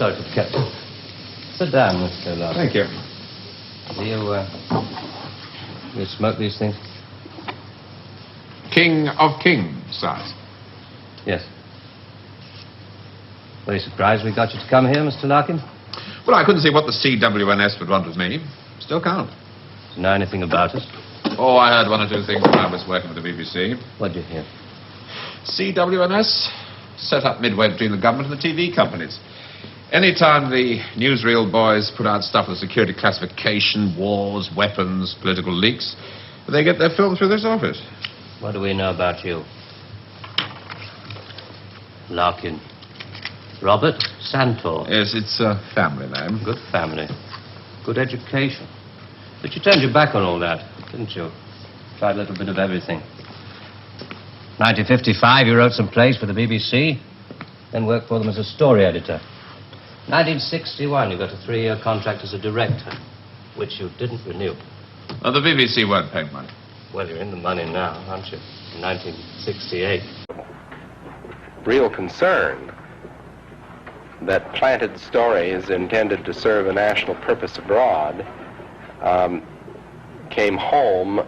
Sorry to keep you. Sit down, Mr. Larkin. Thank you. Do you smoke these things? King of Kings, size. Yes. Very surprised we got you to come here, Mr. Larkin. Well, I couldn't see what the CWNS would want with me. Still can't. Do you know anything about us? Oh, I heard one or two things when I was working with the BBC. What'd you hear? CWNS set up midway between the government and the TV companies. Anytime the newsreel boys put out stuff with security classification, wars, weapons, political leaks, they get their film through this office. What do we know about you? Larkin. Robert Santor. Yes, it's a family name. Good family. Good education. But you turned your back on all that, didn't you? Tried a little bit of everything. 1955, you wrote some plays for the BBC, then worked for them as a story editor. 1961, you got a 3-year contract as a director, which you didn't renew. Oh, the BBC weren't paying money. Well, you're in the money now, aren't you? In 1968. Real concern that planted stories intended to serve a national purpose abroad came home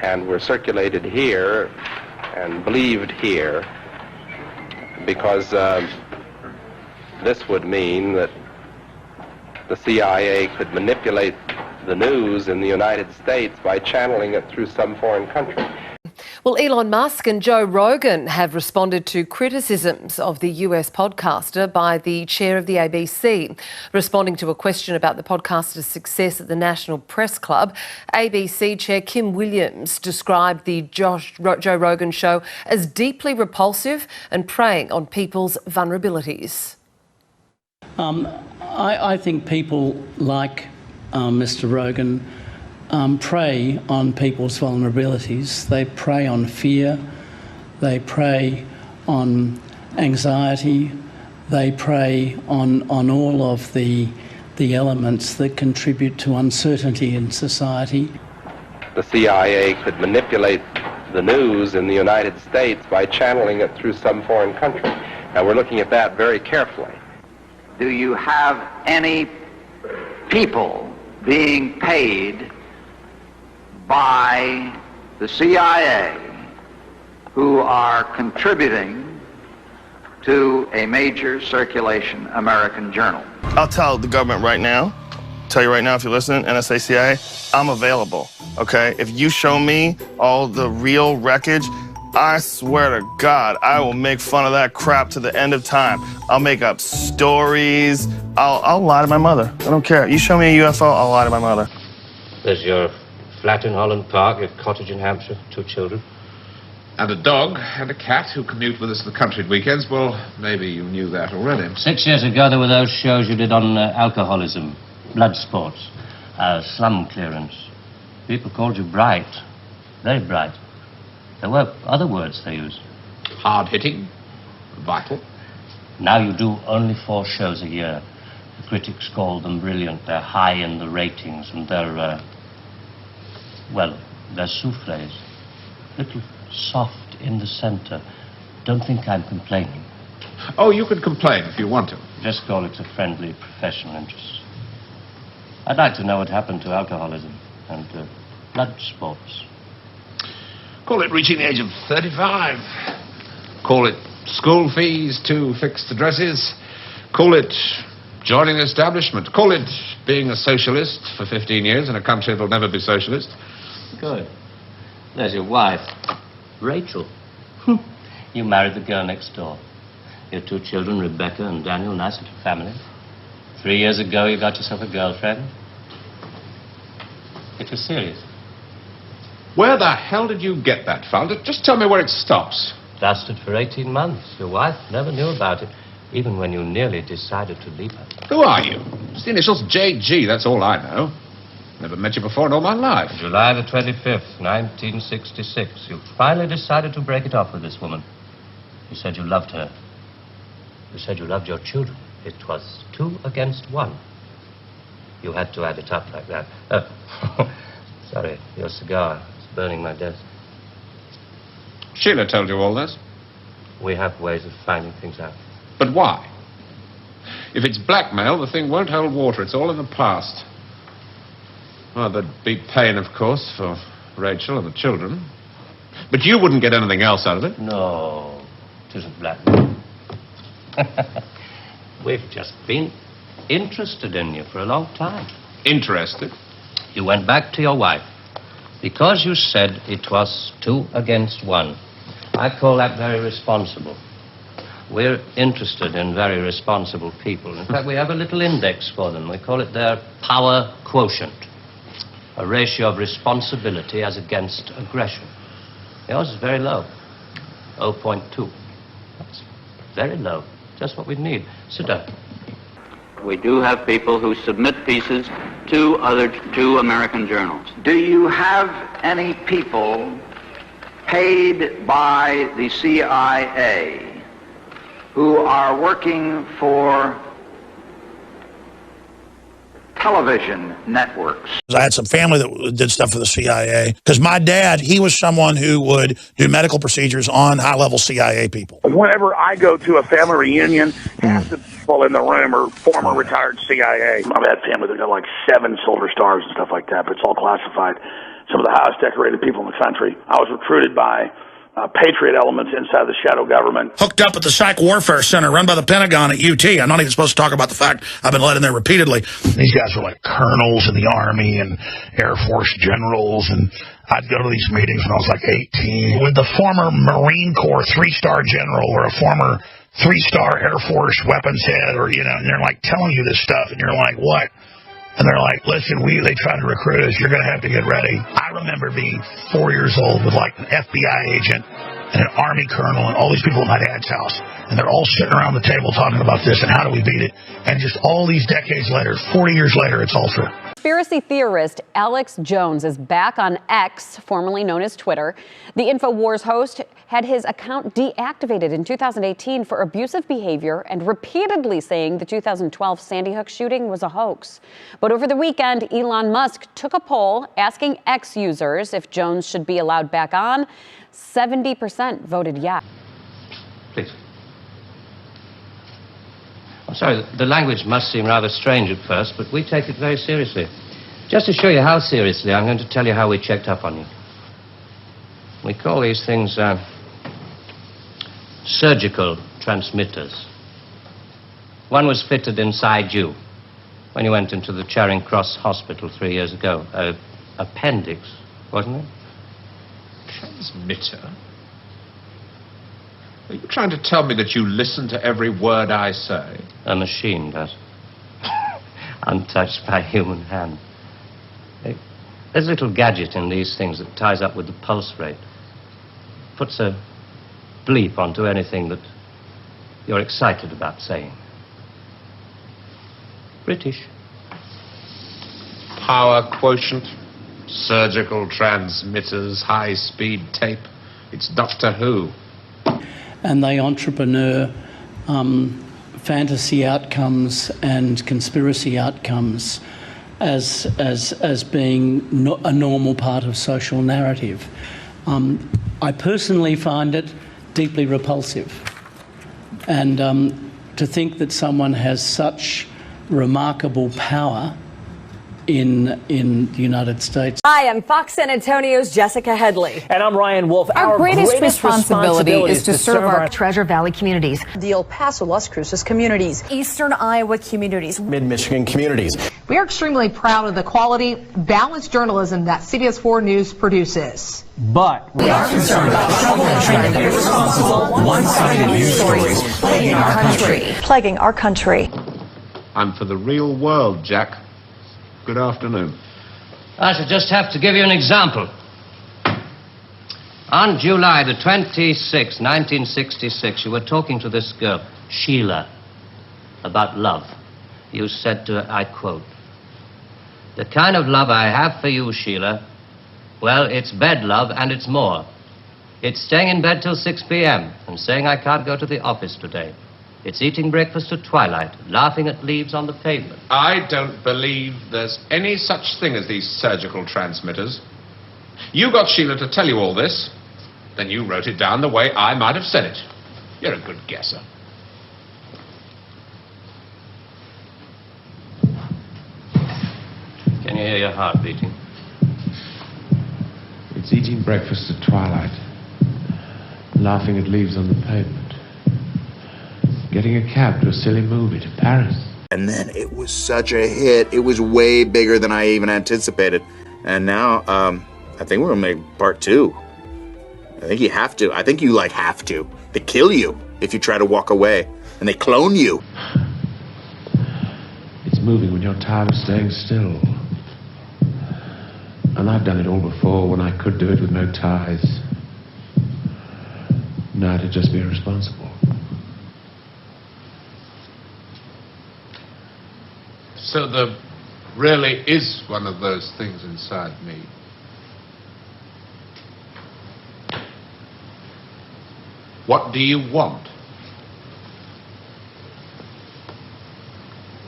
and were circulated here and believed here because this would mean that the CIA could manipulate the news in the United States by channeling it through some foreign country. Well, Elon Musk and Joe Rogan have responded to criticisms of the US podcaster by the chair of the ABC. Responding to a question about the podcaster's success at the National Press Club, ABC chair Kim Williams described the Joe Rogan show as deeply repulsive and preying on people's vulnerabilities. I think people like Mr. Rogan prey on people's vulnerabilities. They prey on fear, they prey on anxiety, they prey on all of the elements that contribute to uncertainty in society. The CIA could manipulate the news in the United States by channeling it through some foreign country. Now we're looking at that very carefully. Do you have any people being paid by the CIA who are contributing to a major circulation American journal? I'll tell the government right now, tell you right now if you're listening, NSA, CIA, I'm available, okay? If you show me all the real wreckage, I swear to God, I will make fun of that crap to the end of time. I'll make up stories. I'll lie to my mother. I don't care. You show me a UFO, I'll lie to my mother. There's your flat in Holland Park, your cottage in Hampshire, 2 children. And a dog and a cat who commute with us to the country at weekends. Well, maybe you knew that already. 6 years ago, there were those shows you did on alcoholism, blood sports, slum clearance. People called you bright, very bright. There were other words they used. Hard-hitting, vital. Now you do only 4 shows a year. The critics call them brilliant. They're high in the ratings, and they're, they're souffles. Little soft in the center. Don't think I'm complaining. Oh, you can complain if you want to. Just call it a friendly professional interest. I'd like to know what happened to alcoholism and blood sports. Call it reaching the age of 35. Call it school fees, 2 fixed addresses. Call it joining the establishment. Call it being a socialist for 15 years in a country that'll never be socialist. Good. There's your wife, Rachel. You married the girl next door. Your 2 children, Rebecca and Daniel, nice little family. 3 years ago, you got yourself a girlfriend. It was serious. Where the hell did you get that from? Just tell me where it stops. Lasted for 18 months. Your wife never knew about it, even when you nearly decided to leave her. Who are you? It's the initials JG, that's all I know. Never met you before in all my life. July the 25th, 1966. You finally decided to break it off with this woman. You said you loved her. You said you loved your children. It was 2 against 1. You had to add it up like that. Sorry, your cigar is burning my desk. Sheila told you all this? We have ways of finding things out. But why? If it's blackmail, the thing won't hold water. It's all in the past. Well, there'd be pain, of course, for Rachel and the children. But you wouldn't get anything else out of it. No, it isn't blackmail. We've just been interested in you for a long time. Interested? You went back to your wife because you said it was 2 against 1. I call that very responsible. We're interested in very responsible people. In fact, we have a little index for them. We call it their power quotient, a ratio of responsibility as against aggression. Yours is very low, 0.2. That's very low, just what we need. Sit down. We do have people who submit pieces to American journals. Do you have any people paid by the CIA who are working for television networks? I had some family that did stuff for the CIA because my dad, he was someone who would do medical procedures on high-level CIA people. Whenever I go to a family reunion, half the people in the room are former retired CIA. I've had family that got like 7 Silver Stars and stuff like that, but it's all classified. Some of the highest decorated people in the country. I was recruited by Patriot elements inside the shadow government. Hooked up at the Psych Warfare Center run by the Pentagon at UT. I'm not even supposed to talk about the fact I've been let in there repeatedly. These guys were like colonels in the Army and Air Force generals, and I'd go to these meetings when I was like 18 with the former Marine Corps 3-star general or a former 3-star Air Force weapons head, or, you know, and they're like telling you this stuff, and you're like, what? And they're like, listen, they tried to recruit us. You're going to have to get ready. I remember being 4 years old with like an FBI agent and an Army colonel and all these people at my dad's house. And they're all sitting around the table talking about this and how do we beat it. And just all these decades later, 40 years later, it's all true. Conspiracy theorist Alex Jones is back on X, formerly known as Twitter. The InfoWars host had his account deactivated in 2018 for abusive behavior and repeatedly saying the 2012 Sandy Hook shooting was a hoax. But over the weekend, Elon Musk took a poll asking X users if Jones should be allowed back on. 70% voted yes. Please. I'm sorry, the language must seem rather strange at first, but we take it very seriously. Just to show you how seriously, I'm going to tell you how we checked up on you. We call these things surgical transmitters. One was fitted inside you when you went into the Charing Cross Hospital 3 years ago. Appendix, wasn't it? Transmitter? Are you trying to tell me that you listen to every word I say? A machine does. Untouched by human hand. There's a little gadget in these things that ties up with the pulse rate. Puts a bleep onto anything that you're excited about saying. British. Power quotient, surgical transmitters, high-speed tape. It's Doctor Who. And they entrepreneur fantasy outcomes and conspiracy outcomes as being a normal part of social narrative. I personally find it deeply repulsive. And to think that someone has such remarkable power in the United States. Hi, I'm Fox San Antonio's Jessica Headley. And I'm Ryan Wolf. Our greatest responsibility is to serve our Treasure Valley communities, the El Paso, Las Cruces communities, Eastern Iowa communities, Mid-Michigan communities. We are extremely proud of the quality, balanced journalism that CBS 4 News produces. But we are concerned about trouble and irresponsible, one-sided news stories plaguing our country. I'm for the real world, Jack. Good afternoon. I should just have to give you an example. On July the 26th, 1966, you were talking to this girl, Sheila, about love. You said to her, I quote, "The kind of love I have for you, Sheila, well, it's bed love and it's more. It's staying in bed till 6 p.m. and saying I can't go to the office today. It's eating breakfast at twilight, laughing at leaves on the pavement." I don't believe there's any such thing as these surgical transmitters. You got Sheila to tell you all this, then you wrote it down the way I might have said it. You're a good guesser. you hear your heart beating? It's eating breakfast at twilight, laughing at leaves on the pavement, getting a cab to a silly movie to Paris. And then it was such a hit. It was way bigger than I even anticipated. And now, I think we're gonna make part 2. I think you have to. I think you, like, have to. They kill you if you try to walk away. And they clone you. It's moving when you're tired of staying still. And I've done it all before when I could do it with no ties. Now to just be irresponsible. So there really is one of those things inside me. What do you want?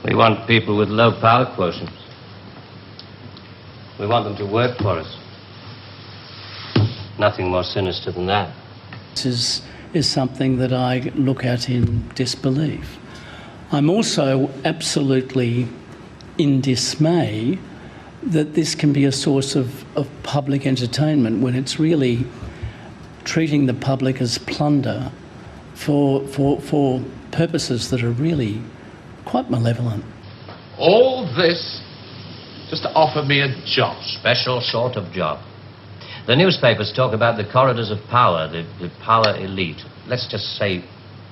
We want people with low power quotients. We want them to work for us. Nothing more sinister than that. This is something that I look at in disbelief. I'm also absolutely in dismay that this can be a source of public entertainment when it's really treating the public as plunder for purposes that are really quite malevolent. All this just to offer me a job. Special sort of job. The newspapers talk about the corridors of power, the power elite. Let's just say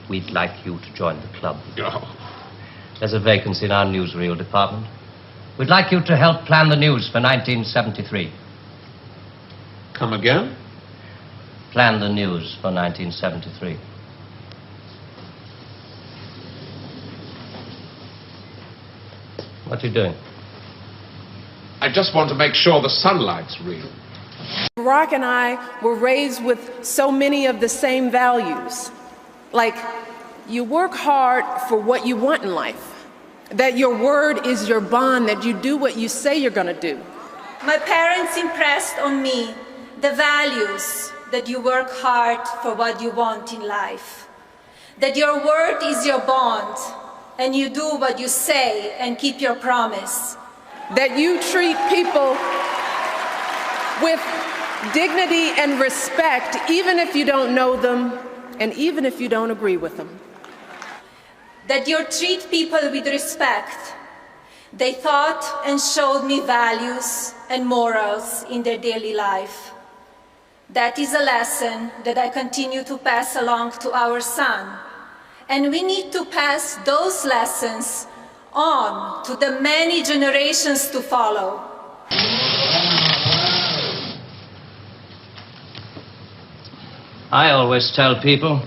we'd like you to join the club. Oh. There's a vacancy in our newsreel department. We'd like you to help plan the news for 1973. Come again? Plan the news for 1973. What are you doing? I just want to make sure the sunlight's real. Barack and I were raised with so many of the same values. Like, you work hard for what you want in life. That your word is your bond, that you do what you say you're gonna do. My parents impressed on me the values that you work hard for what you want in life. That your word is your bond, and you do what you say and keep your promise. That you treat people with dignity and respect, even if you don't know them, and even if you don't agree with them. That you treat people with respect. They taught and showed me values and morals in their daily life. That is a lesson that I continue to pass along to our son. And we need to pass those lessons on to the many generations to follow. I always tell people,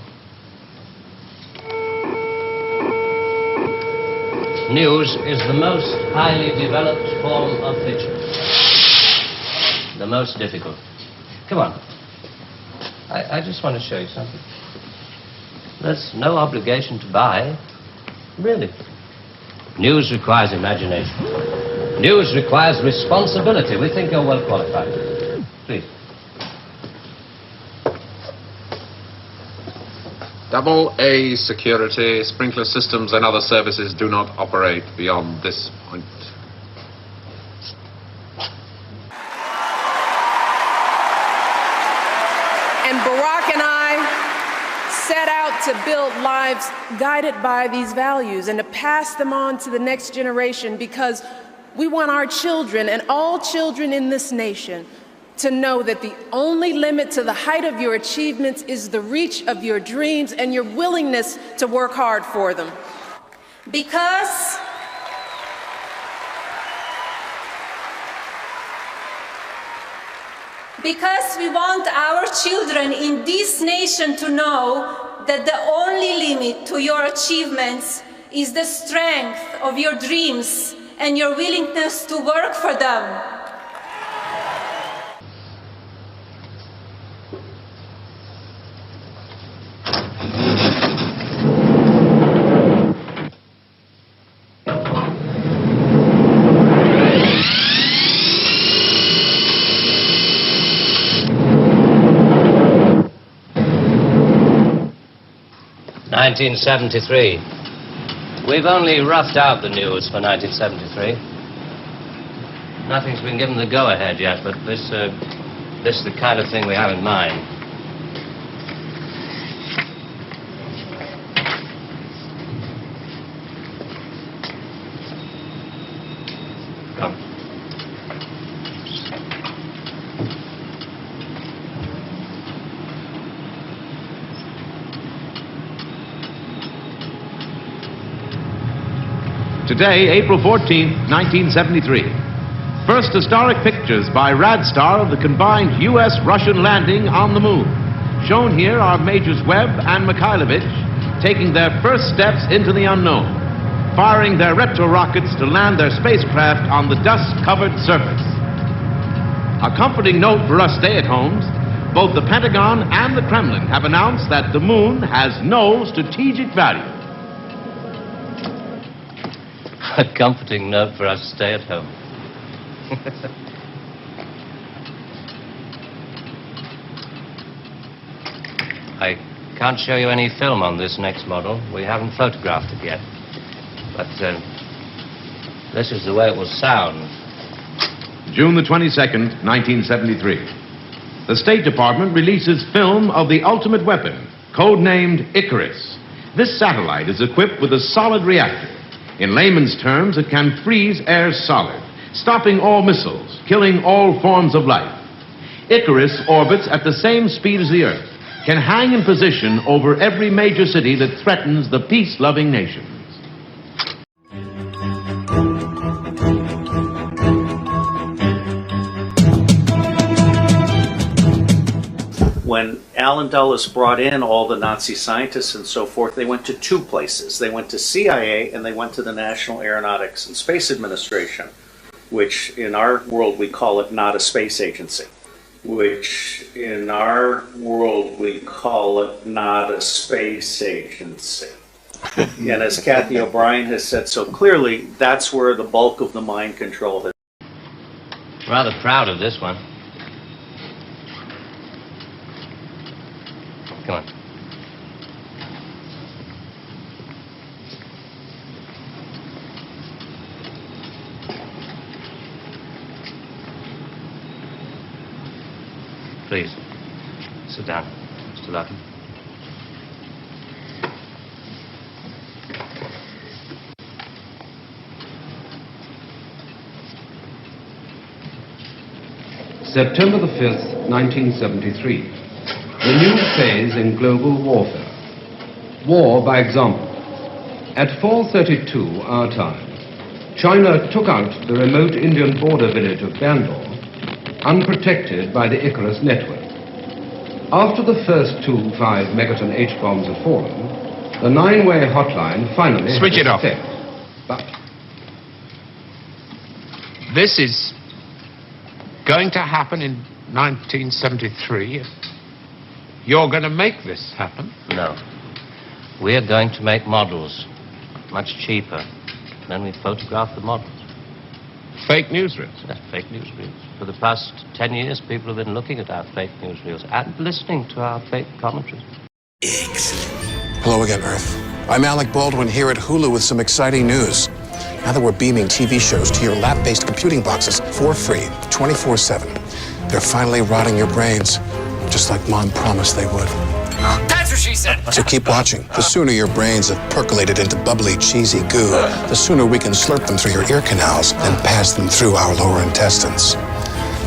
news is the most highly developed form of fiction. The most difficult. Come on. I just want to show you something. There's no obligation to buy, really. News requires imagination. News requires responsibility. We think you're well qualified. Please. AA security, sprinkler systems and other services do not operate beyond this point. And Barack and I set out to build lives guided by these values and to pass them on to the next generation, because we want our children and all children in this nation to know that the only limit to the height of your achievements is the reach of your dreams and your willingness to work hard for them. Because we want our children in this nation to know that the only limit to your achievements is the strength of your dreams and your willingness to work for them. (1973). We've only roughed out the news for 1973. Nothing's been given the go-ahead yet, but this is the kind of thing we have in mind. Come. Today, April 14th, 1973. First historic pictures by Radstar of the combined U.S.-Russian landing on the moon. Shown here are Majors Webb and Mikhailovich taking their first steps into the unknown, firing their retro rockets to land their spacecraft on the dust-covered surface. A comforting note for us stay-at-homes, both the Pentagon and the Kremlin have announced that the moon has no strategic value. A comforting note for us stay-at-home. I can't show you any film on this next model. We haven't photographed it yet. But this is the way it will sound. June the 22nd, 1973. The State Department releases film of the ultimate weapon, codenamed Icarus. This satellite is equipped with a solid reactor. In layman's terms, it can freeze air solid, stopping all missiles, killing all forms of life. Icarus orbits at the same speed as the Earth, can hang in position over every major city that threatens the peace-loving nations. When Allen Dulles brought in all the Nazi scientists and so forth, they went to two places. They went to CIA and they went to the National Aeronautics and Space Administration, which in our world we call it not a space agency. Which in our world we call it not a space agency. And as Kathy O'Brien has said so clearly, that's where the bulk of the mind control is. Rather proud of this one. Come on. Please, sit down, Mr. Lawton. September the 5th, 1973. The new phase in global warfare. War by example. At 4:32 our time, China took out the remote Indian border village of Bangalore, unprotected by the Icarus network. After the first 2 5-megaton H-bombs had fallen, the 9-way hotline finally switch it off. Effect. But this is going to happen in 1973. You're going to make this happen? No. We're going to make models, much cheaper. Then we photograph the models. Fake newsreels? Fake newsreels. For the past 10 years, people have been looking at our fake newsreels and listening to our fake commentaries. Hello again, Earth. I'm Alec Baldwin here at Hulu with some exciting news. Now that we're beaming TV shows to your lab-based computing boxes for free, 24/7, they're finally rotting your brains, just like Mom promised they would. That's what she said. So keep watching. The sooner your brains have percolated into bubbly, cheesy goo, the sooner we can slurp them through your ear canals and pass them through our lower intestines.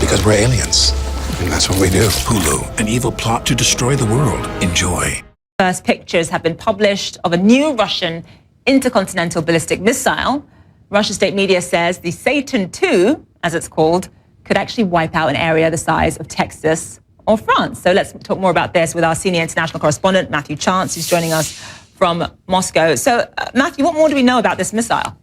Because we're aliens, and that's what we do. Hulu, an evil plot to destroy the world. Enjoy. First pictures have been published of a new Russian intercontinental ballistic missile. Russian state media says the Satan II, as it's called, could actually wipe out an area the size of Texas or France. So let's talk more about this with our senior international correspondent, Matthew Chance, who's joining us from Moscow. So, Matthew, what more do we know about this missile?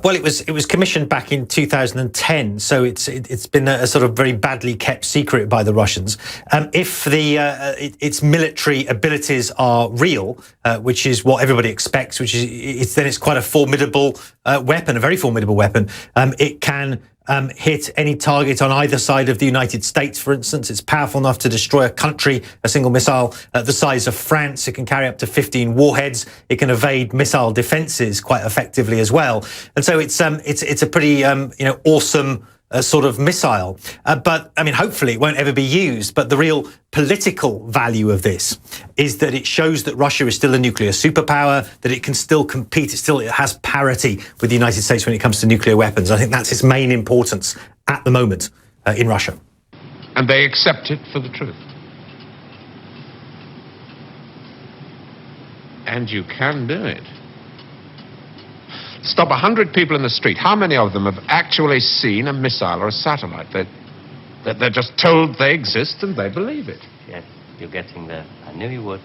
Well, it was commissioned back in 2010, so it's been a sort of very badly kept secret by the Russians. If its military abilities are real, which is what everybody expects, then it's quite a formidable weapon, a very formidable weapon. It can hit any target on either side of the United States, for instance. It's powerful enough to destroy a country, a single missile the size of France. It can carry up to 15 warheads. It can evade missile defenses quite effectively as well. And so it's a pretty awesome sort of missile. But I mean, hopefully it won't ever be used. But the real political value of this is that it shows that Russia is still a nuclear superpower, that it can still compete. It has parity with the United States when it comes to nuclear weapons. I think that's its main importance at the moment in Russia. And they accept it for the truth. And you can do it. Stop 100 people in the street. How many of them have actually seen a missile or a satellite? They're just told they exist and they believe it. Yes, you're getting there. I knew you would.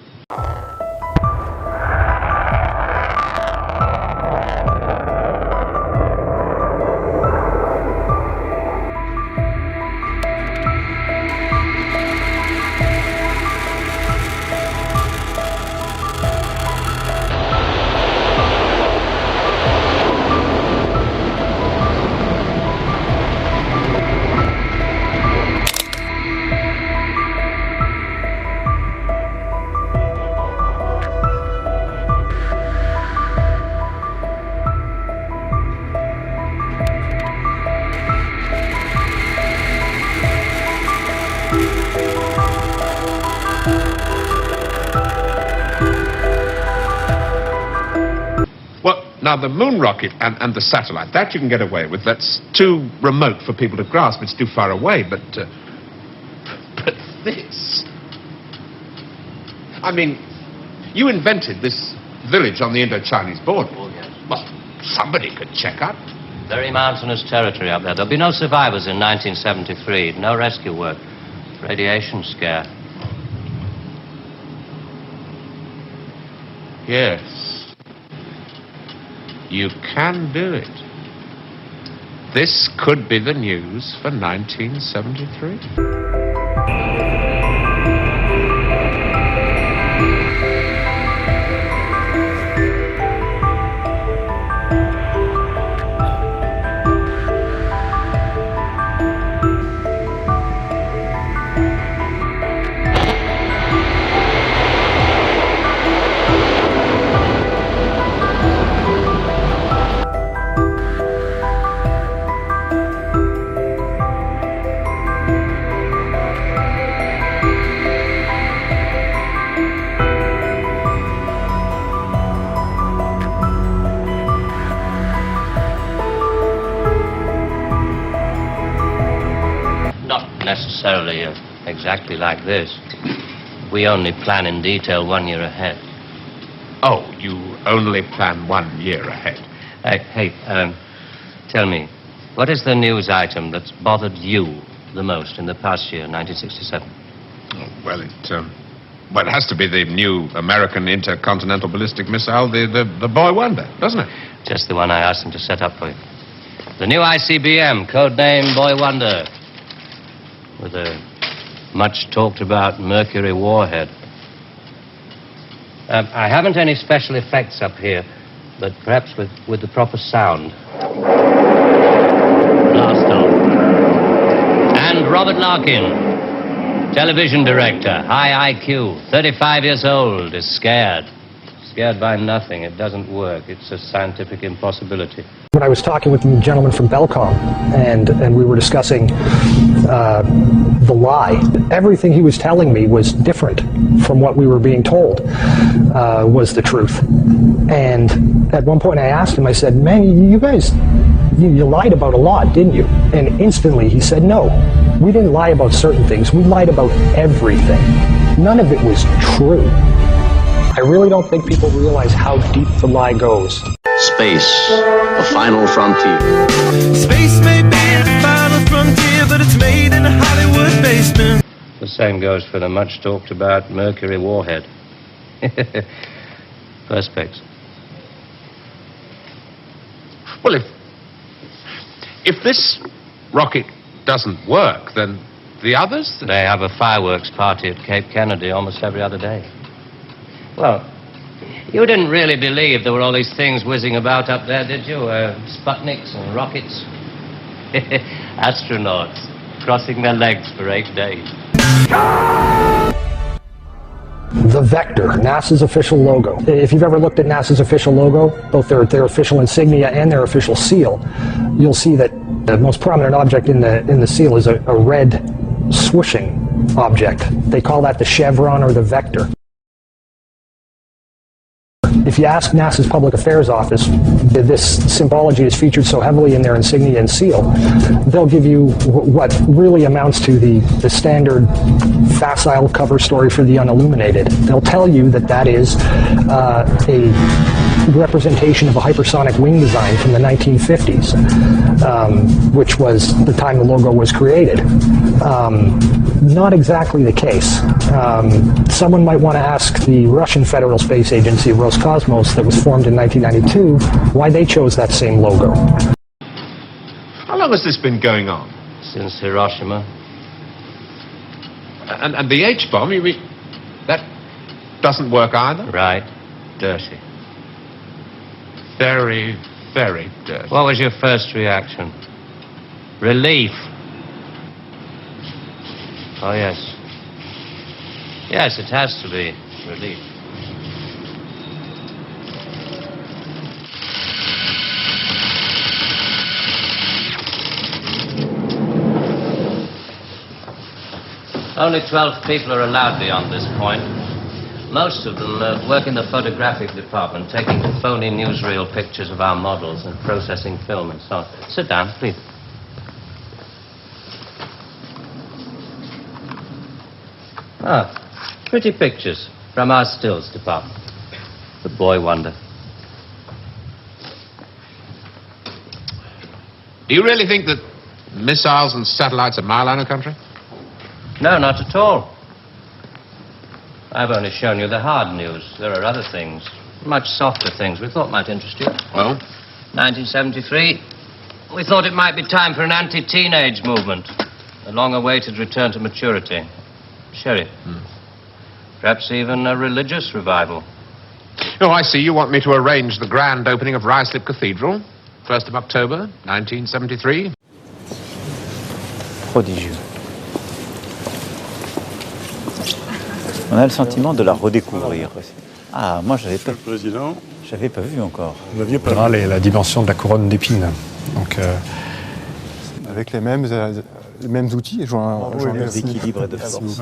Now, the moon rocket and the satellite, that you can get away with. That's too remote for people to grasp. It's too far away. But this... I mean, you invented this village on the Indo-Chinese border. Oh, yes. Well, somebody could check up. Very mountainous territory up there. There'll be no survivors in 1973. No rescue work. Radiation scare. Yes. You can do it. This could be the news for 1973. Necessarily exactly like this. We only plan in detail 1 year ahead. Oh, you only plan 1 year ahead. Hey, tell me, what is the news item that's bothered you the most in the past year, 1967? Oh, well, it has to be the new American intercontinental ballistic missile, the Boy Wonder, doesn't it? Just the one I asked him to set up for you. The new ICBM, codename Boy Wonder, with a much-talked-about Mercury warhead. I haven't any special effects up here, but perhaps with the proper sound. Blast off. And Robert Larkin, television director, high IQ, 35 years old, is scared. Scared by nothing. It doesn't work. It's a scientific impossibility. When I was talking with the gentleman from Belcom, and we were discussing the lie, everything he was telling me was different from what we were being told was the truth. And at one point I asked him, I said, man, you guys, you lied about a lot, didn't you? And instantly he said, no, we didn't lie about certain things. We lied about everything. None of it was true. I really don't think people realize how deep the lie goes. Space, the final frontier. Space may be the final frontier, but it's made in a Hollywood basement. The same goes for the much talked about Mercury warhead. Perspex. Well, if this rocket doesn't work, then the others? They have a fireworks party at Cape Kennedy almost every other day. Well, you didn't really believe there were all these things whizzing about up there, did you? Sputniks and rockets. Astronauts crossing their legs for 8 days. The Vector, NASA's official logo. If you've ever looked at NASA's official logo, both their official insignia and their official seal, you'll see that the most prominent object in the seal is a red swooshing object. They call that the chevron or the vector. If you ask NASA's Public Affairs Office, this symbology is featured so heavily in their insignia and seal, they'll give you what really amounts to the standard facile cover story for the unilluminated. They'll tell you that that is a representation of a hypersonic wing design from the 1950s, which was the time the logo was created. Not exactly the case. Someone might want to ask the Russian Federal Space Agency, Roscosmos, that was formed in 1992, why they chose that same logo. How long has this been going on? Since Hiroshima. And the H-bomb, that doesn't work either? Right. Dirty. Very, very dirty. What was your first reaction? Relief. Oh, yes. Yes, it has to be relief. Only 12 people are allowed beyond this point. Most of them work in the photographic department, taking phony newsreel pictures of our models and processing film and so on. Sit down, please. Ah, pretty pictures from our stills department. The boy wonder. Do you really think that missiles and satellites are mile out of country? No, not at all. I've only shown you the hard news. There are other things, much softer things we thought might interest you. Well? 1973, we thought it might be time for an anti-teenage movement. A long-awaited return to maturity. Sheriff. Perhaps even a religious revival. Oh, I see. You want me to arrange the grand opening of Ruislip Cathedral, 1st of October, 1973. Prodigieux. On a le sentiment de la redécouvrir. Ah, moi, j'avais pas vu encore. Vous aviez pas la dimension de la couronne d'épines. Donc, avec les mêmes outils. D'équilibre et de force.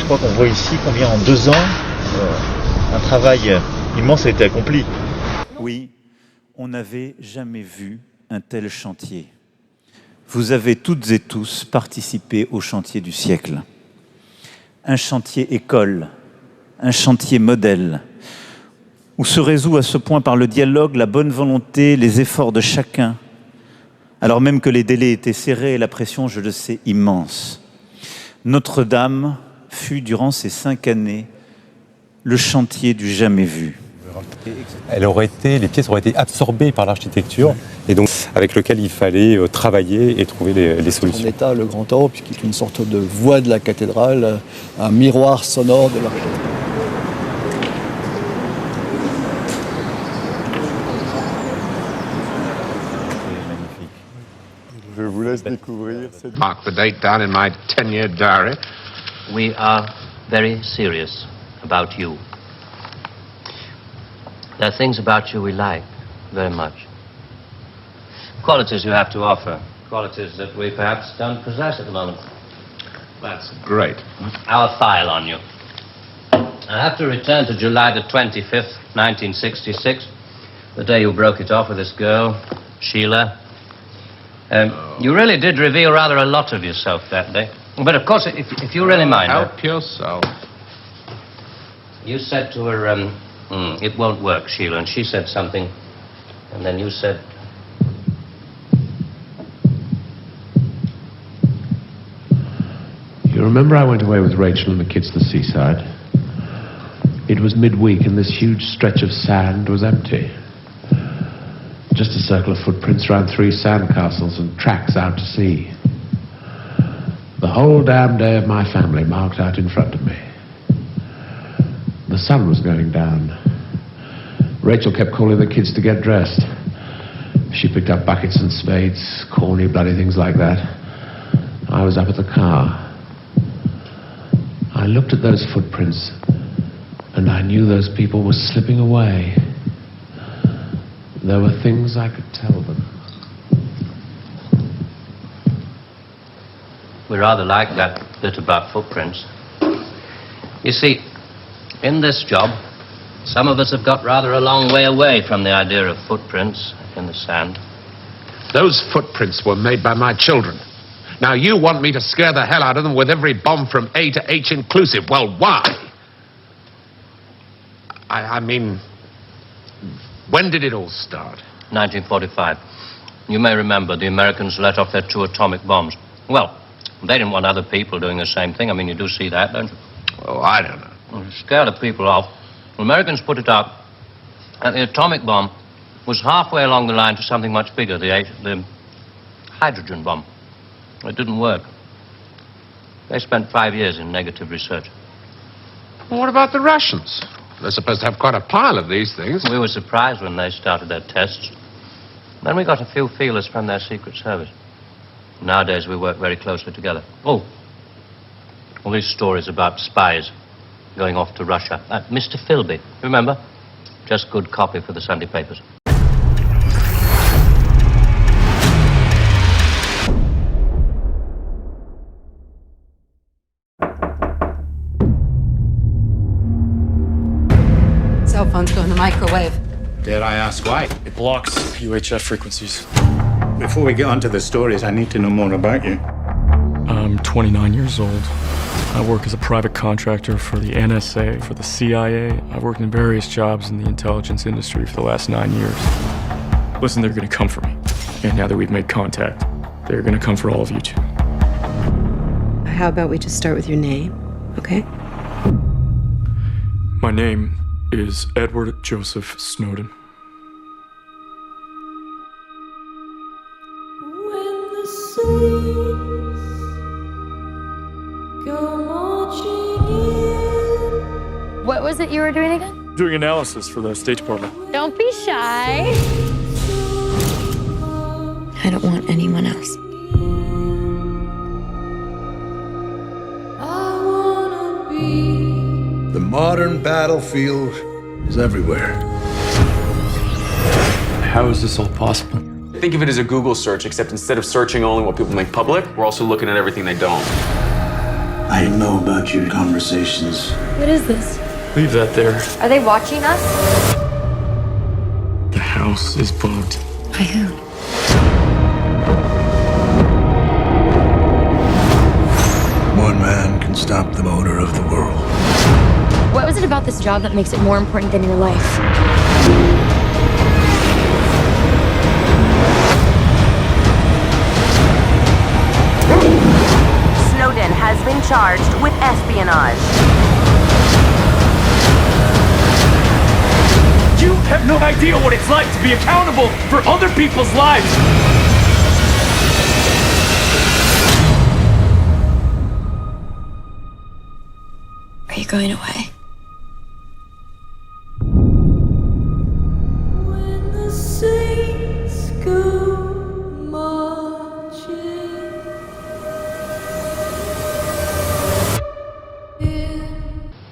crois qu'on voit ici combien en 2 ans, un travail immense a été accompli. Oui, on n'avait jamais vu un tel chantier. Vous avez toutes et tous participé au chantier du siècle. Un chantier école, un chantier modèle, où se résout à ce point par le dialogue, la bonne volonté, les efforts de chacun, alors même que les délais étaient serrés et la pression, je le sais, immense. Notre-Dame fut, durant ces 5 années, le chantier du jamais vu. Les pièces auraient été absorbées par l'architecture, et donc avec lequel il fallait travailler et trouver les solutions. En état, le grand orbe, qui est une sorte de voix de la cathédrale, un miroir sonore de l'architecture. Je vous laisse découvrir cette... Mark the date down in my 10-year diary. We are very serious about you. There are things about you we like very much. Qualities you have to offer. Qualities that we perhaps don't possess at the moment. That's great. Our file on you. I have to return to July the 25th, 1966, the day you broke it off with this girl, Sheila. You really did reveal rather a lot of yourself that day. But of course, if you really mind... Help yourself. You said to her, it won't work, Sheila, and she said something, and then you said... You remember I went away with Rachel and the kids to the seaside? It was midweek and this huge stretch of sand was empty. Just a circle of footprints around 3 sandcastles and tracks out to sea. The whole damn day of my family marked out in front of me. The sun was going down. Rachel kept calling the kids to get dressed. She picked up buckets and spades, corny bloody things like that. I was up at the car. I looked at those footprints and I knew those people were slipping away. There were things I could tell them. We rather like that bit about footprints. You see, in this job, some of us have got rather a long way away from the idea of footprints in the sand. Those footprints were made by my children. Now you want me to scare the hell out of them with every bomb from A to H inclusive. Well, why? I mean, when did it all start? 1945. You may remember the Americans let off their 2 atomic bombs. Well, they didn't want other people doing the same thing. I mean, you do see that, don't you? Oh, I don't know. Well, to scare the people off, the Americans put it out, and the atomic bomb was halfway along the line to something much bigger, the hydrogen bomb. It didn't work. They spent 5 years in negative research. Well, what about the Russians? They're supposed to have quite a pile of these things. We were surprised when they started their tests. Then we got a few feelers from their Secret Service. Nowadays, we work very closely together. Oh, all these stories about spies going off to Russia. Mr. Philby, remember? Just good copy for the Sunday papers. Cell phones go in the microwave. Dare I ask why? It blocks UHF frequencies. Before we get onto the stories, I need to know more about you. I'm 29 years old. I work as a private contractor for the NSA, for the CIA. I've worked in various jobs in the intelligence industry for the last 9 years. Listen, they're gonna come for me. And now that we've made contact, they're gonna come for all of you too. How about we just start with your name, okay? My name is Edward Joseph Snowden. What was it you were doing again? Doing analysis for the State Department. Don't be shy. I don't want anyone else. The modern battlefield is everywhere. How is this all possible? Think of it as a Google search, except instead of searching only what people make public, we're also looking at everything they don't. I know about your conversations. What is this? Leave that there. Are they watching us? The house is bugged. By who? One man can stop the motor of the world. What was it about this job that makes it more important than your life? Snowden has been charged with espionage. You have no idea what it's like to be accountable for other people's lives. Are you going away?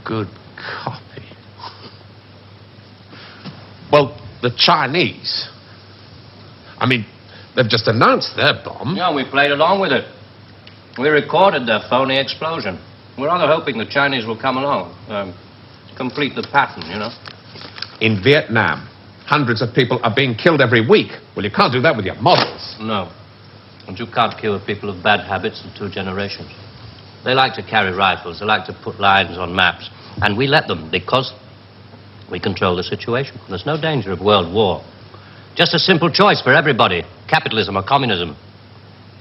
Good copy. Well, the Chinese. I mean, they've just announced their bomb. Yeah, we played along with it. We recorded their phony explosion. We're rather hoping the Chinese will come along, complete the pattern, you know. In Vietnam, hundreds of people are being killed every week. Well, you can't do that with your models. No. And you can't kill people of bad habits in 2 generations. They like to carry rifles. They like to put lines on maps. And we let them because we control the situation. There's no danger of world war. Just a simple choice for everybody. Capitalism or communism.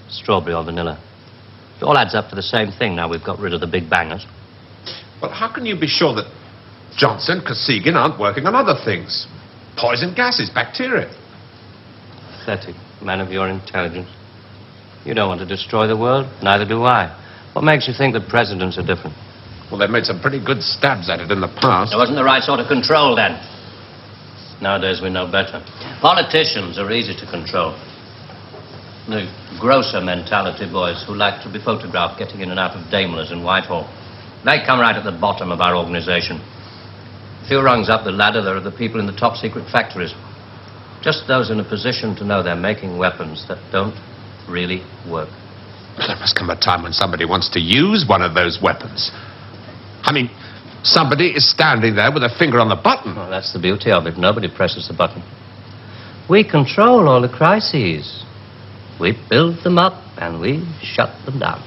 Strawberry or vanilla. It all adds up to the same thing now we've got rid of the big bangers. Well, how can you be sure that Johnson, Kosygin aren't working on other things? Poison gases, bacteria. Pathetic man of your intelligence. You don't want to destroy the world. Neither do I. What makes you think that presidents are different? Well, they've made some pretty good stabs at it in the past. It wasn't the right sort of control then. Nowadays we know better. Politicians are easy to control. The grosser mentality boys who like to be photographed getting in and out of Daimlers in Whitehall. They come right at the bottom of our organization. A few rungs up the ladder, there are the people in the top secret factories. Just those in a position to know they're making weapons that don't really work. There must come a time when somebody wants to use one of those weapons. I mean, somebody is standing there with a finger on the button. Well, that's the beauty of it. Nobody presses the button. We control all the crises. We build them up and we shut them down.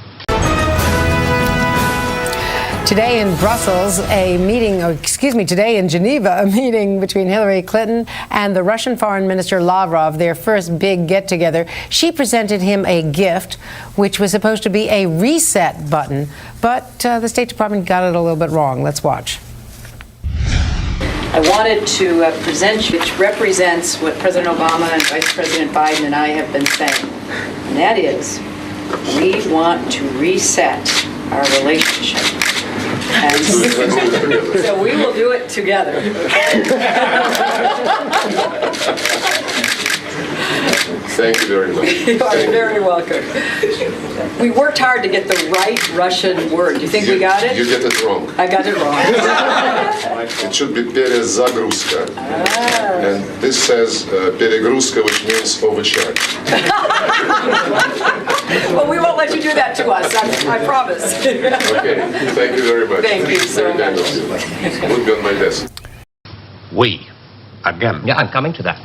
Today in Brussels, today in Geneva, a meeting between Hillary Clinton and the Russian Foreign Minister Lavrov, their first big get-together. She presented him a gift, which was supposed to be a reset button, but the State Department got it a little bit wrong. Let's watch. I wanted to present you, which represents what President Obama and Vice President Biden and I have been saying, and that is, we want to reset our relationship. And so we will do it together. Thank you very much. You are very welcome. We worked hard to get the right Russian word. Do you think we got it? You get it wrong. I got it wrong. It should be перезагрузка. And this says перегрузка, which means overcharge. Well, we won't let you do that to us, I promise. Okay, thank you very much. Thank you so much. Would be on my desk. We, again. Yeah, I'm coming to that.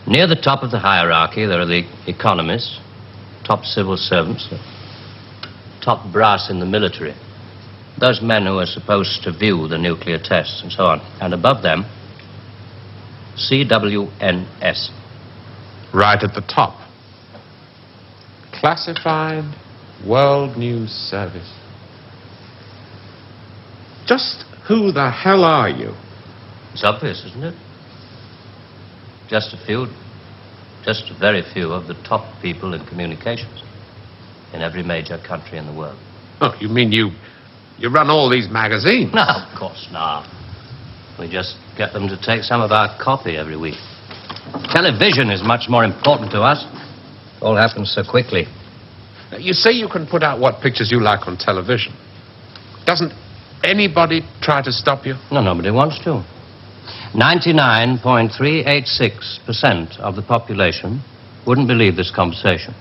Near the top of the hierarchy, there are the economists, top civil servants, top brass in the military, those men who are supposed to view the nuclear tests and so on. And above them, CWNS. Right at the top. Classified World News Service. Just who the hell are you? It's obvious, isn't it? Just a very few of the top people in communications in every major country in the world. Oh, you mean you run all these magazines? No, of course not. We just get them to take some of our copy every week. Television is much more important to us. It all happens so quickly. You say you can put out what pictures you like on television. Doesn't anybody try to stop you? No, nobody wants to. 99.386% of the population wouldn't believe this conversation.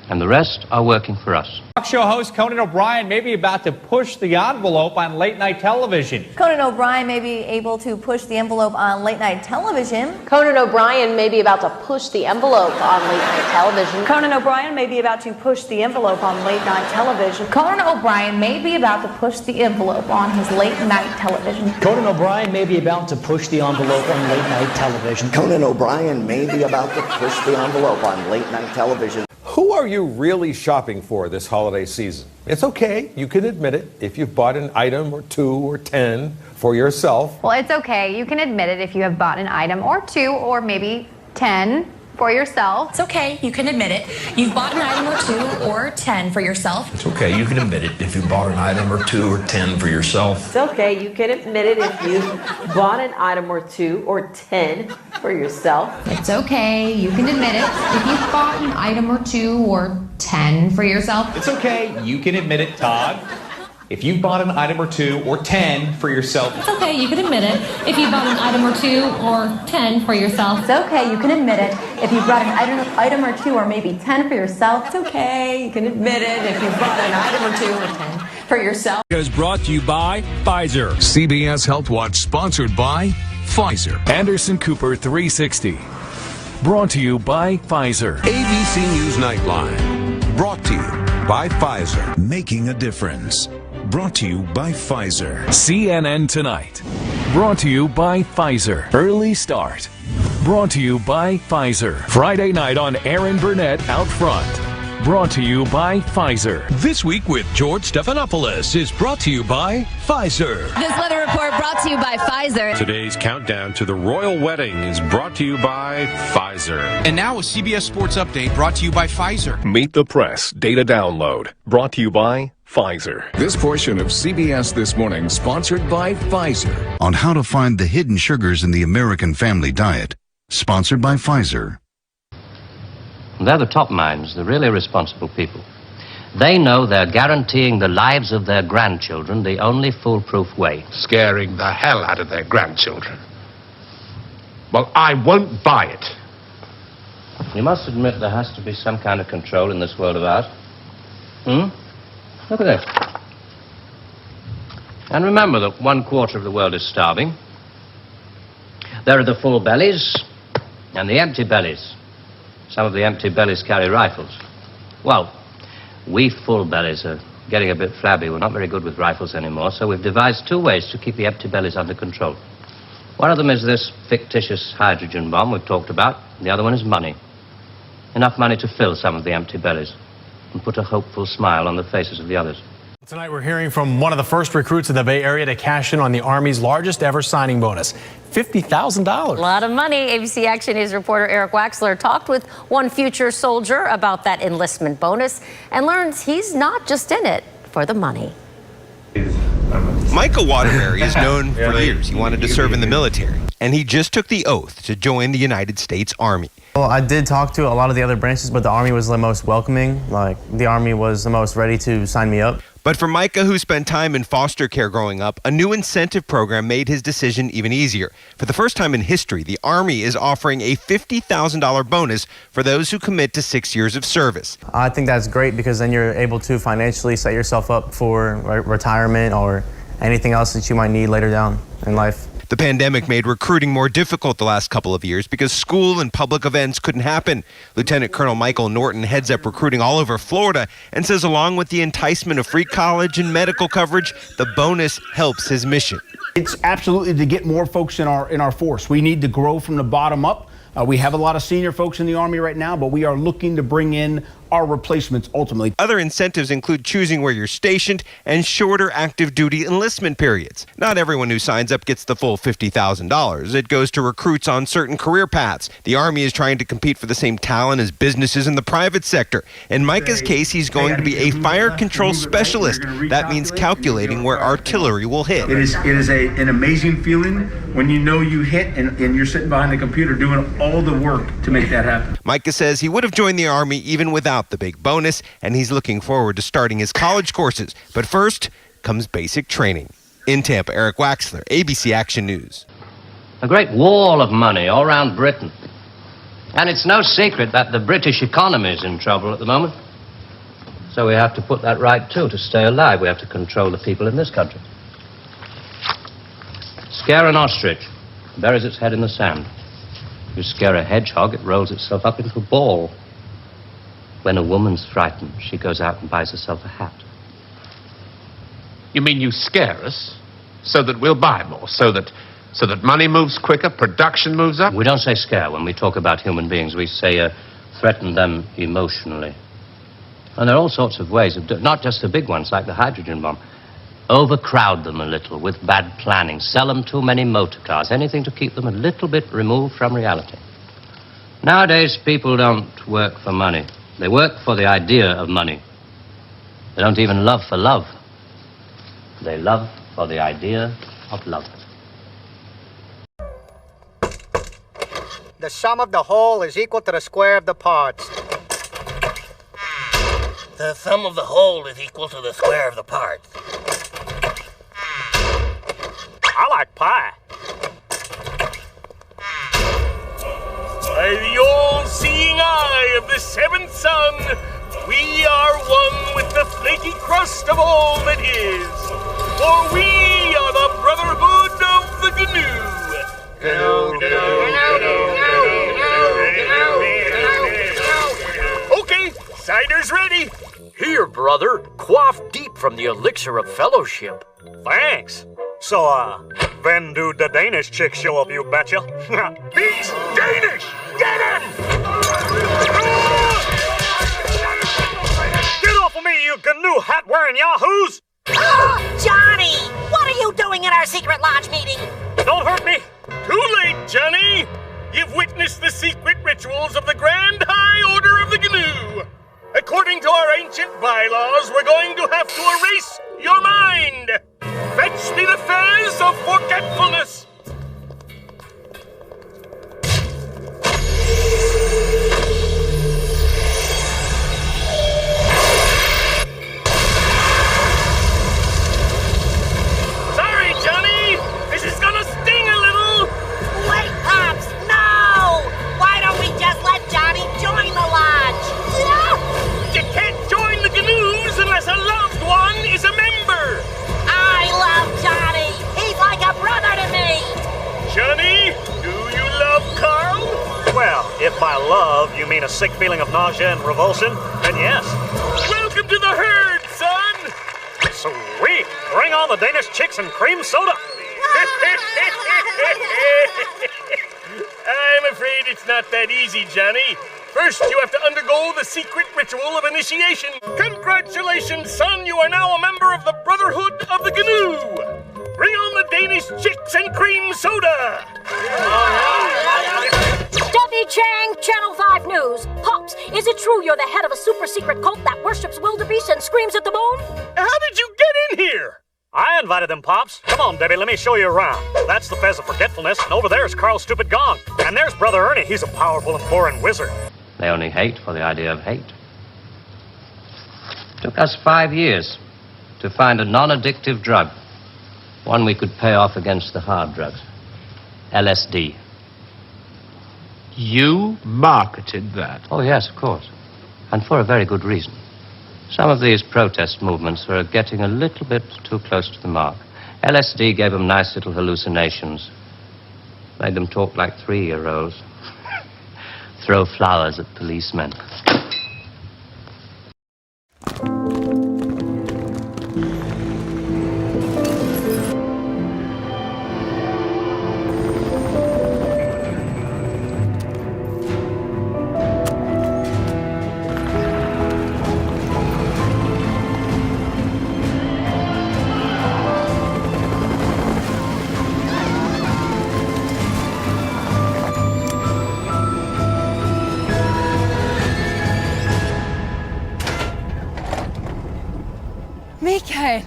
And the rest are working for us. Talk show host Conan O'Brien may be about to push the envelope on late-night television. Conan O'Brien may be able to push the envelope on late-night television. Conan O'Brien may be about to push the envelope on late-night television. Conan O'Brien may be about to push the envelope on late-night television. Conan O'Brien may be about to push the envelope on his late-night television. Conan O'Brien may be about to push the envelope on late-night television. Conan O'Brien may be about to push the envelope on late-night television. Who are you really shopping for this holiday season? It's okay, you can admit it, if you've bought an item or 2 or 10 for yourself. Well, it's okay. You can admit it if you have bought an item or 2 or maybe 10 for yourself. It's okay, you can admit it. You've bought an item or 2 or 10 for yourself. It's okay, you can admit it if you bought an item or 2 or 10 for yourself. It's okay, you can admit it if you bought an item or 2 or 10 for yourself. It's okay, you can admit it if you've bought an item or 2 or 10 for yourself. It's okay, you can admit it, Todd. If you bought an item or 2 or 10 for yourself. It's okay, you can admit it if you bought an item or 2 or 10 for yourself. It's okay, you can admit it if you bought an item or 2 or maybe 10 for yourself. It's okay, you can admit it if you bought an item or 2 or 10 for yourself. Is brought to you by Pfizer. CBS Health Watch sponsored by Pfizer. Anderson Cooper 360. Brought to you by Pfizer. ABC News Nightline. Brought to you by Pfizer. Making a difference. Brought to you by Pfizer. CNN Tonight. Brought to you by Pfizer. Early Start. Brought to you by Pfizer. Friday night on Aaron Burnett Out Front. Brought to you by Pfizer. This Week with George Stephanopoulos is brought to you by Pfizer. This weather report brought to you by Pfizer. Today's countdown to the royal wedding is brought to you by Pfizer. And now a CBS Sports Update brought to you by Pfizer. Meet the Press Data Download brought to you by Pfizer. This portion of CBS This Morning sponsored by Pfizer. On how to find the hidden sugars in the American family diet. Sponsored by Pfizer. They're the top minds, the really responsible people. They know they're guaranteeing the lives of their grandchildren the only foolproof way. Scaring the hell out of their grandchildren. Well, I won't buy it. You must admit there has to be some kind of control in this world of ours. Look at this. And remember that 1/4 of the world is starving. There are the full bellies and the empty bellies. Some of the empty bellies carry rifles. Well, we full bellies are getting a bit flabby. We're not very good with rifles anymore, so we've devised 2 ways to keep the empty bellies under control. One of them is this fictitious hydrogen bomb we've talked about. The other one is money. Enough money to fill some of the empty bellies and put a hopeful smile on the faces of the others. Tonight we're hearing from one of the first recruits in the Bay Area to cash in on the Army's largest ever signing bonus, $50,000. A lot of money. ABC Action News reporter Eric Waxler talked with one future soldier about that enlistment bonus and learns he's not just in it for the money. Michael Waterbury is known for years. He wanted to serve in the military, and he just took the oath to join the United States Army. Well, I did talk to a lot of the other branches, but the Army was the most welcoming. Like, the Army was the most ready to sign me up. But for Micah, who spent time in foster care growing up, a new incentive program made his decision even easier. For the first time in history, the Army is offering a $50,000 bonus for those who commit to 6 years of service. I think that's great because then you're able to financially set yourself up for retirement or anything else that you might need later down in life. The pandemic made recruiting more difficult the last couple of years because school and public events couldn't happen. Lieutenant Colonel Michael Norton heads up recruiting all over Florida and says along with the enticement of free college and medical coverage, the bonus helps his mission. It's absolutely to get more folks in our force. We need to grow from the bottom up. We have a lot of senior folks in the Army right now, but we are looking to bring in our replacements ultimately. Other incentives include choosing where you're stationed and shorter active duty enlistment periods. Not everyone who signs up gets the full $50,000. It goes to recruits on certain career paths. The Army is trying to compete for the same talent as businesses in the private sector. In Micah's case, he's going to be a fire control specialist. That means calculating where artillery will hit. It is an amazing feeling when you know you hit and you're sitting behind the computer doing all the work to make that happen. Micah says he would have joined the Army even without the big bonus, and he's looking forward to starting his college courses. But first comes basic training. In Tampa, Eric Waxler, ABC Action News. A great wall of money all around Britain. And it's no secret that the British economy is in trouble at the moment. So we have to put that right, too. To stay alive, we have to control the people in this country. Scare an ostrich, it buries its head in the sand. You scare a hedgehog, it rolls itself up into a ball. When a woman's frightened, she goes out and buys herself a hat. You mean you scare us so that we'll buy more, so that money moves quicker, production moves up? We don't say scare when we talk about human beings. We say threaten them emotionally. And there are all sorts of ways of not just the big ones like the hydrogen bomb. Overcrowd them a little with bad planning. Sell them too many motor cars. Anything to keep them a little bit removed from reality. Nowadays, people don't work for money. They work for the idea of money. They don't even love for love. They love for the idea of love. The sum of the whole is equal to the square of the parts. The sum of the whole is equal to the square of the parts. I like pie. By the all-seeing eye of the seventh son, we are one with the flaky crust of all that is. For we are the brotherhood of the GNU. Okay, cider's ready. Here, brother, quaff deep from the elixir of fellowship. Thanks. So, when do the Danish chicks show up, you betcha? He's Danish! Get in! Get off of me, you GNU hat-wearing yahoos! Oh, Johnny! What are you doing in our secret lodge meeting? Don't hurt me! Too late, Johnny! You've witnessed the secret rituals of the Grand High Order of the GNU. According to our ancient bylaws, we're going to have to erase your mind. Fetch me the fez of forgetfulness. Sorry, Johnny. This is gonna sting a little. Wait, Pops, no! Why don't we just let Johnny join the lodge? You can't join the GNUs unless a loved one is a member. I love Johnny. He's like a brother to me. Johnny, do you love Carl? Well, if by love you mean a sick feeling of nausea and revulsion, then yes. Welcome to the herd, son. Sweet. Bring on the Danish chicks and cream soda. I'm afraid it's not that easy, Johnny. First, you have to undergo the secret ritual of initiation. Congratulations, son. You are now a member of the Brotherhood of the GNU. Bring on the Danish chicks and cream soda. Debbie Chang, Channel 5 News. Pops, is it true you're the head of a super secret cult that worships wildebeest and screams at the moon? How did you get in here? I invited them, Pops. Come on, Debbie, let me show you around. That's the Fez of Forgetfulness, and over there's Carl's stupid gong. And there's Brother Ernie. He's a powerful and boring wizard. They only hate for the idea of hate. It took us 5 years to find a non-addictive drug, one we could pay off against the hard drugs. LSD. You marketed that? Oh, yes, of course. And for a very good reason. Some of these protest movements were getting a little bit too close to the mark. LSD gave them nice little hallucinations. Made them talk like 3-year-olds. Throw flowers at policemen. Michael!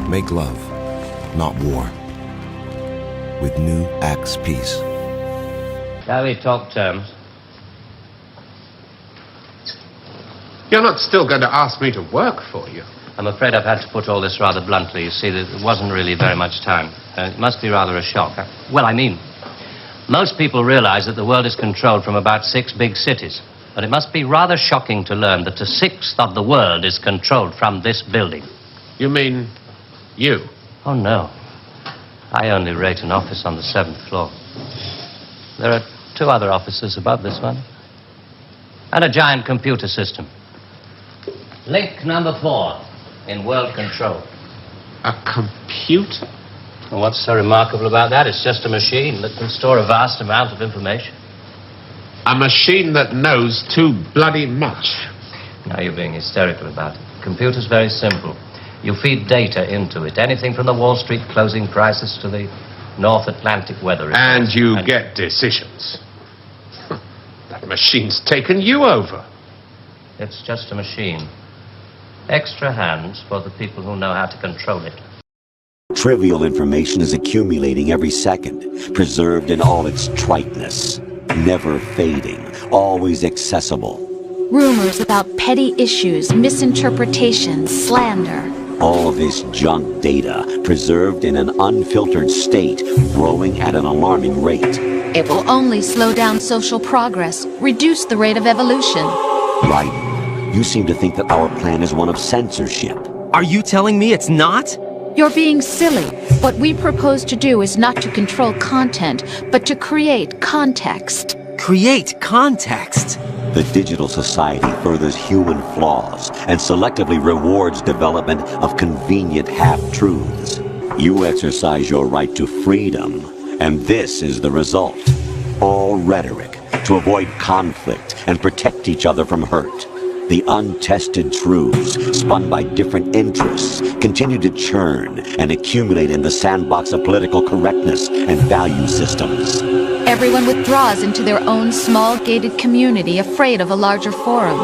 Make love, not war. With new Axe Peace. Shall we talk terms? You're not still going to ask me to work for you. I'm afraid I've had to put all this rather bluntly. You see, there wasn't really very much time. It must be rather a shock. Most people realize that the world is controlled from about 6 big cities. But it must be rather shocking to learn that a sixth of the world is controlled from this building. You mean you? Oh, no. I only rate an office on the 7th floor. There are 2 other offices above this one. And a giant computer system. Link number 4 in world control. A computer? Well, what's so remarkable about that? It's just a machine that can store a vast amount of information. A machine that knows too bloody much. Now you're being hysterical about it. The computer's very simple. You feed data into it. Anything from the Wall Street closing prices to the North Atlantic weather reports. And you get decisions. That machine's taken you over. It's just a machine. Extra hands for the people who know how to control it. Trivial information is accumulating every second, preserved in all its triteness. Never fading, always accessible. Rumors about petty issues, misinterpretations, slander. All this junk data, preserved in an unfiltered state, growing at an alarming rate. It will only slow down social progress, reduce the rate of evolution. Right. You seem to think that our plan is one of censorship. Are you telling me it's not? You're being silly. What we propose to do is not to control content, but to create context. Create context? The digital society furthers human flaws and selectively rewards development of convenient half-truths. You exercise your right to freedom, and this is the result. All rhetoric to avoid conflict and protect each other from hurt. The untested truths, spun by different interests, continue to churn and accumulate in the sandbox of political correctness and value systems. Everyone withdraws into their own small gated community, afraid of a larger forum.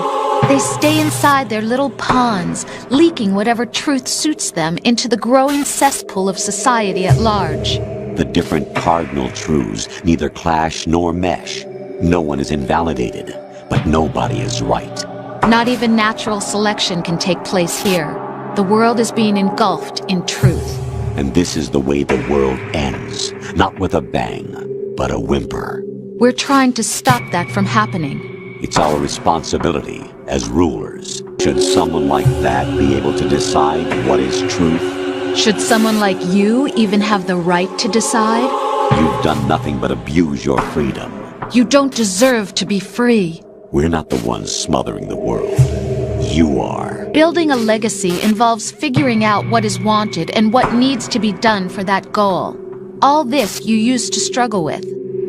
They stay inside their little ponds, leaking whatever truth suits them into the growing cesspool of society at large. The different cardinal truths neither clash nor mesh. No one is invalidated, but nobody is right. Not even natural selection can take place here. The world is being engulfed in truth. And this is the way the world ends. Not with a bang, but a whimper. We're trying to stop that from happening. It's our responsibility as rulers. Should someone like that be able to decide what is truth? Should someone like you even have the right to decide? You've done nothing but abuse your freedom. You don't deserve to be free. We're not the ones smothering the world. You are. Building a legacy involves figuring out what is wanted and what needs to be done for that goal. All this you used to struggle with.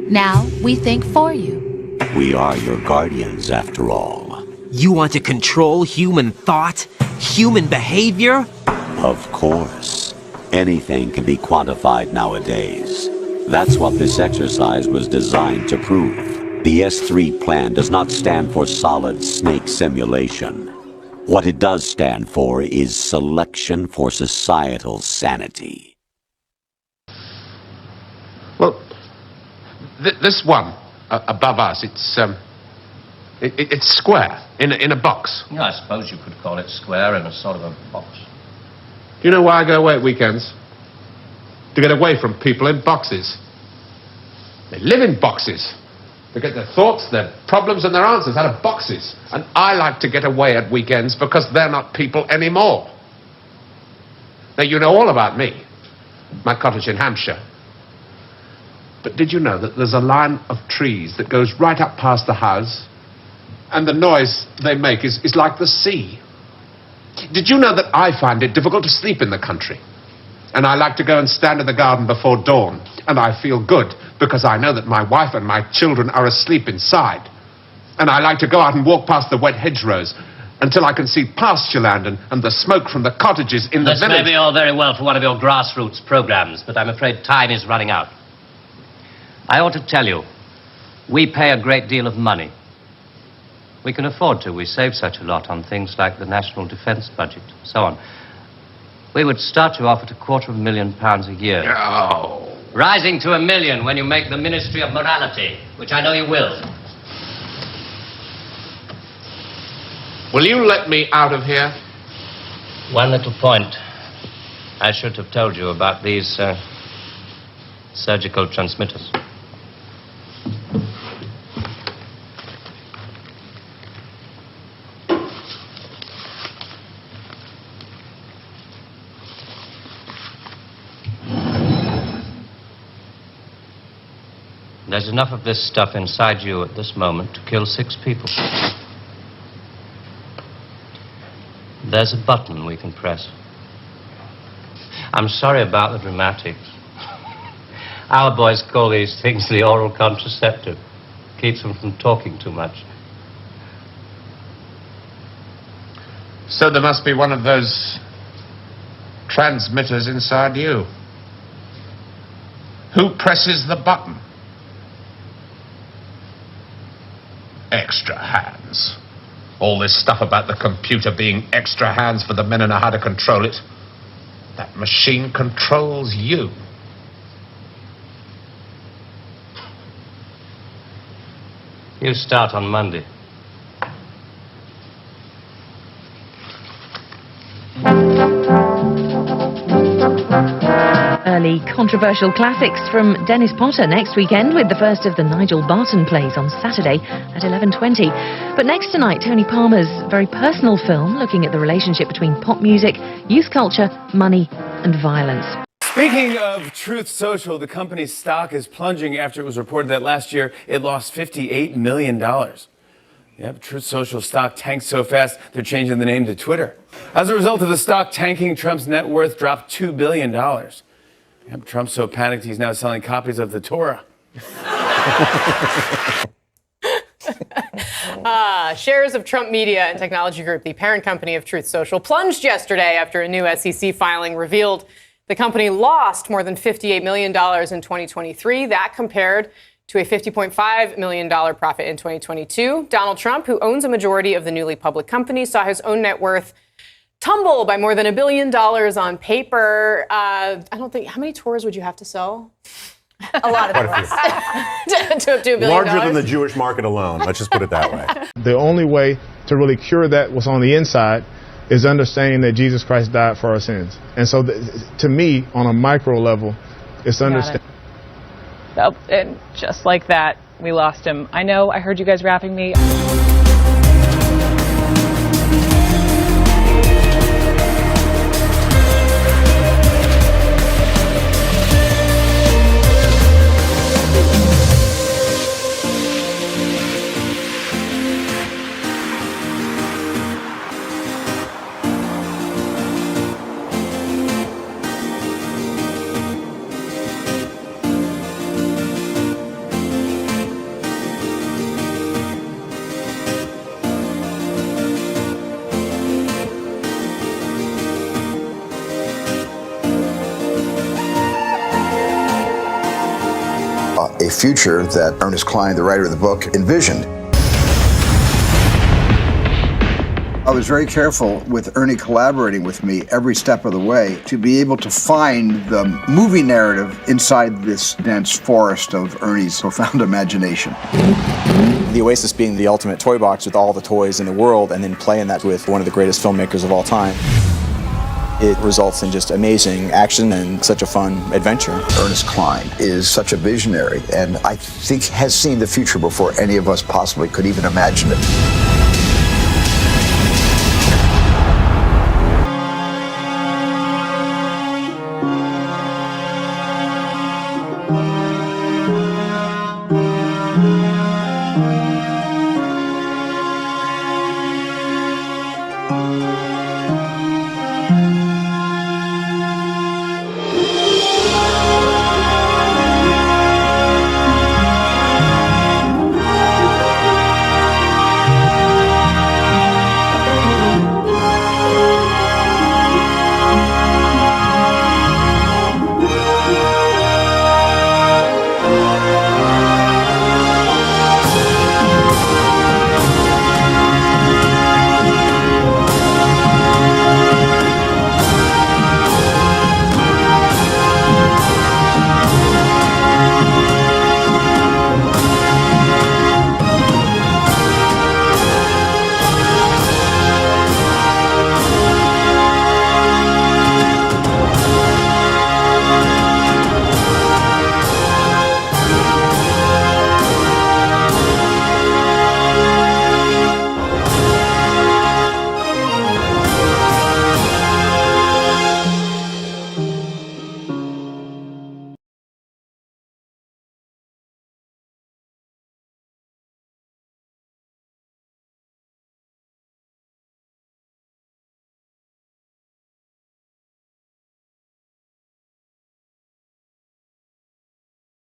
Now we think for you. We are your guardians, after all. You want to control human thought? Human behavior? Of course. Anything can be quantified nowadays. That's what this exercise was designed to prove. The S3 plan does not stand for solid snake simulation. What it does stand for is selection for societal sanity. Well, this one above us, it's square in a box. Yeah, I suppose you could call it square in a sort of a box. Do you know why I go away at weekends? To get away from people in boxes. They live in boxes. They get their thoughts, their problems, and their answers out of boxes. And I like to get away at weekends because they're not people anymore. Now, you know all about me. My cottage in Hampshire. But did you know that there's a line of trees that goes right up past the house? And the noise they make is like the sea. Did you know that I find it difficult to sleep in the country? And I like to go and stand in the garden before dawn. And I feel good because I know that my wife and my children are asleep inside. And I like to go out and walk past the wet hedgerows until I can see pasture land and the smoke from the cottages in the village. This may be all very well for one of your grassroots programs, but I'm afraid time is running out. I ought to tell you, we pay a great deal of money. We can afford to. We save such a lot on things like the national defense budget, so on. We would start you off at £250,000 a year. No. Rising to £1 million when you make the Ministry of Morality, which I know you will. Will you let me out of here? One little point. I should have told you about these surgical transmitters. There's enough of this stuff inside you at this moment to kill 6 people. There's a button we can press. I'm sorry about the dramatics. Our boys call these things the oral contraceptive. Keeps them from talking too much. So there must be one of those transmitters inside you. Who presses the button? Extra hands. All this stuff about the computer being extra hands for the men who know how to control it. That machine controls you. You start on Monday. Early controversial classics from Dennis Potter next weekend, with the first of the Nigel Barton plays on Saturday at 11:20. But next tonight, Tony Palmer's very personal film looking at the relationship between pop music, youth culture, money and violence. Speaking of Truth Social, the company's stock is plunging after it was reported that last year it lost $58 million. Yep, Truth Social stock tanked so fast, they're changing the name to Twitter. As a result of the stock tanking, Trump's net worth dropped $2 billion. Yep, Trump's so panicked he's now selling copies of the Torah. Shares of Trump Media and Technology Group, the parent company of Truth Social, plunged yesterday after a new SEC filing revealed the company lost more than $58 million in 2023. That compared to a $50.5 million profit in 2022. Donald Trump, who owns a majority of the newly public company, saw his own net worth tumble by more than $1 billion on paper. I don't think, how many tours would you have to sell? A lot of tours. to $2 billion. Larger than the Jewish market alone. Let's just put it that way. The only way to really cure that what's on the inside is understanding that Jesus Christ died for our sins. And so to me, on a micro level, it's understanding. Oh, and just like that, we lost him. I know, I heard you guys rapping me. A future that Ernest Cline, the writer of the book, envisioned. I was very careful with Ernie collaborating with me every step of the way to be able to find the movie narrative inside this dense forest of Ernie's profound imagination. The Oasis being the ultimate toy box with all the toys in the world, and then playing that with one of the greatest filmmakers of all time. It results in just amazing action and such a fun adventure. Ernest Cline is such a visionary, and I think has seen the future before any of us possibly could even imagine it.